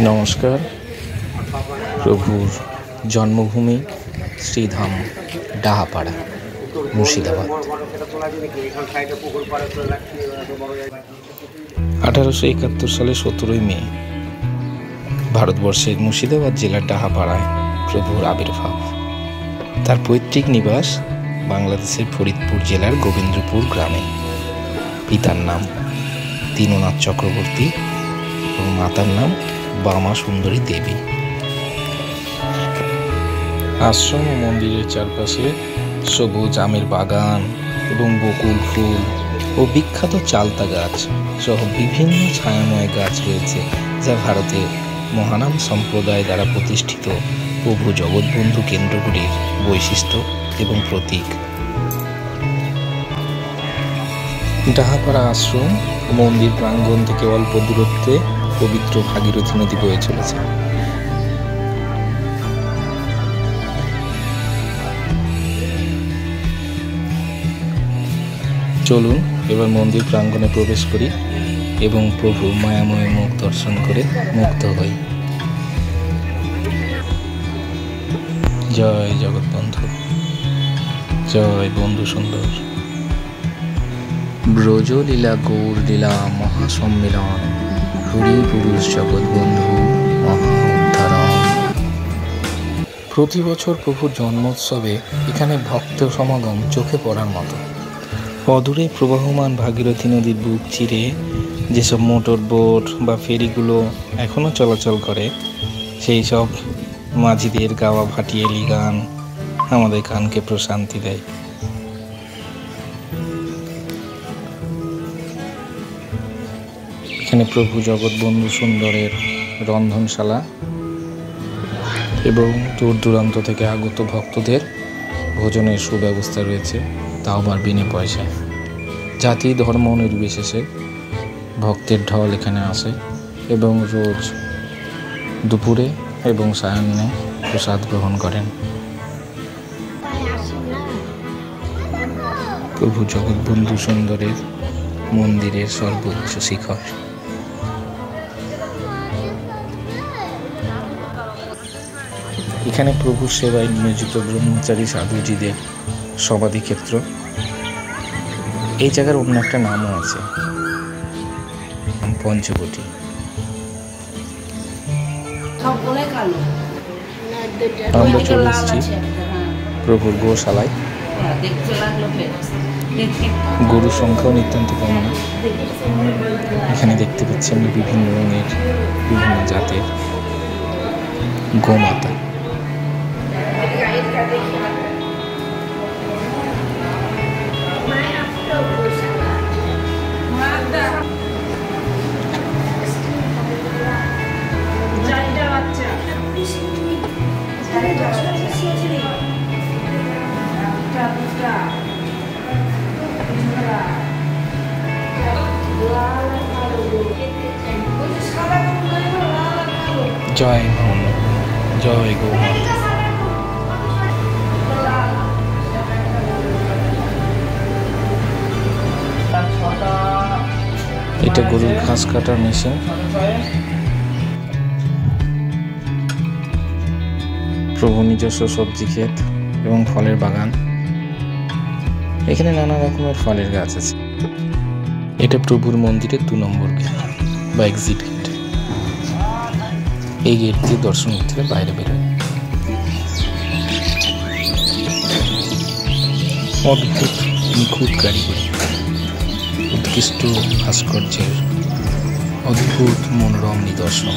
নমস্কার। প্রভুর জন্মভূমি শ্রীধাম ডাহাপাড়া, মুর্শিদাবাদ। 1871 সালে 17ই মে ভারতবর্ষের মুর্শিদাবাদ জেলার ডাহাপাড়ায় প্রভুর আবির্ভাব। তার পৈতৃক নিবাস বাংলাদেশের ফরিদপুর জেলার গোবিন্দপুর গ্রামে। পিতার নাম দীননাথ চক্রবর্তী এবং মাতার নাম বামা সুন্দরী দেবী। আশ্রম ও মন্দিরের চারপাশে সবুজ আমের বাগান এবং বকুল ফুল ও বিখ্যাত চালতা গাছ সহ বিভিন্ন ছায়াময় গাছ রয়েছে, যা ভারতের মহানাম সম্প্রদায় দ্বারা প্রতিষ্ঠিত প্রভু জগৎবন্ধু কেন্দ্রগুলির বৈশিষ্ট্য এবং প্রতীক। ডাহাপাড়া আশ্রম মন্দির প্রাঙ্গণ থেকে অল্প দূরত্বে পবিত্র ভাগীরথী নদী বয়ে চলেছে। চলুন এবার মন্দির প্রাঙ্গণে প্রবেশ করি এবং প্রভু মায়াময় মুখ দর্শন করে মুগ্ধ হই। জয় জগৎবন্ধু, জয় বন্ধু সুন্দর। ব্রজলীলা গৌর লীলা মহাসম্মিলন, হরি পুরুষ জগৎবন্ধু মহা উদ্ধারণ। প্রতি বছর প্রভুর জন্মোৎসবে এখানে ভক্ত সমাগম চোখে পড়ার মতো। অদূরে প্রবাহমান ভাগীরথী নদীর বুক চিরে যেসব মোটর বোট বা ফেরিগুলো এখনও চলাচল করে, সেই সব মাঝিদের গাওয়া ভাটিয়ালি গান আমাদের কানকে প্রশান্তি দেয়। এখানে প্রভু জগৎবন্ধু সুন্দরের রন্ধনশালা এবং দূর দূরান্ত থেকে আগত ভক্তদের ভোজনের সুব্যবস্থা রয়েছে, তাও আবার বিনা পয়সায়। জাতি ধর্ম নির্বিশেষে ভক্তের ঢল এখানে আসে এবং রোজ দুপুরে এবং সায়াহ্নে প্রসাদ গ্রহণ করেন। প্রভু জগৎবন্ধু সুন্দরের মন্দিরের সর্বোচ্চ শিখর। এখানে প্রভুর সেবায় নিয়োজিত ব্রহ্মচারী সাধুজিদের সমাধি ক্ষেত্র। এই জায়গার অন্য একটা নামও আছে, পঞ্চবটি। আমরা চলে এসেছি প্রভুর গোশালায়। গরুর সংখ্যাও নিতান্ত কম না। এখানে দেখতে পাচ্ছি আমি বিভিন্ন রঙের বিভিন্ন জাতের গোমাতা। জয় ভগবান, জয় গৌমাতা। এটা গরুর ঘাস কাটার মেশিন। প্রভু নিজস্ব সবজি ক্ষেত এবং ফলের বাগান। এখানে নানা রকমের ফলের গাছ আছে। এটা প্রভুর মন্দিরের 2 নম্বর গেট বা এক্সিট গেট। এই গেট দিয়ে দর্শনার্থীরা বাইরে বেরোয়। অদ্ভুত নিখুঁত কারিগরি, উৎকৃষ্ট ভাস্কর্যের অদ্ভুত মনোরম নিদর্শন।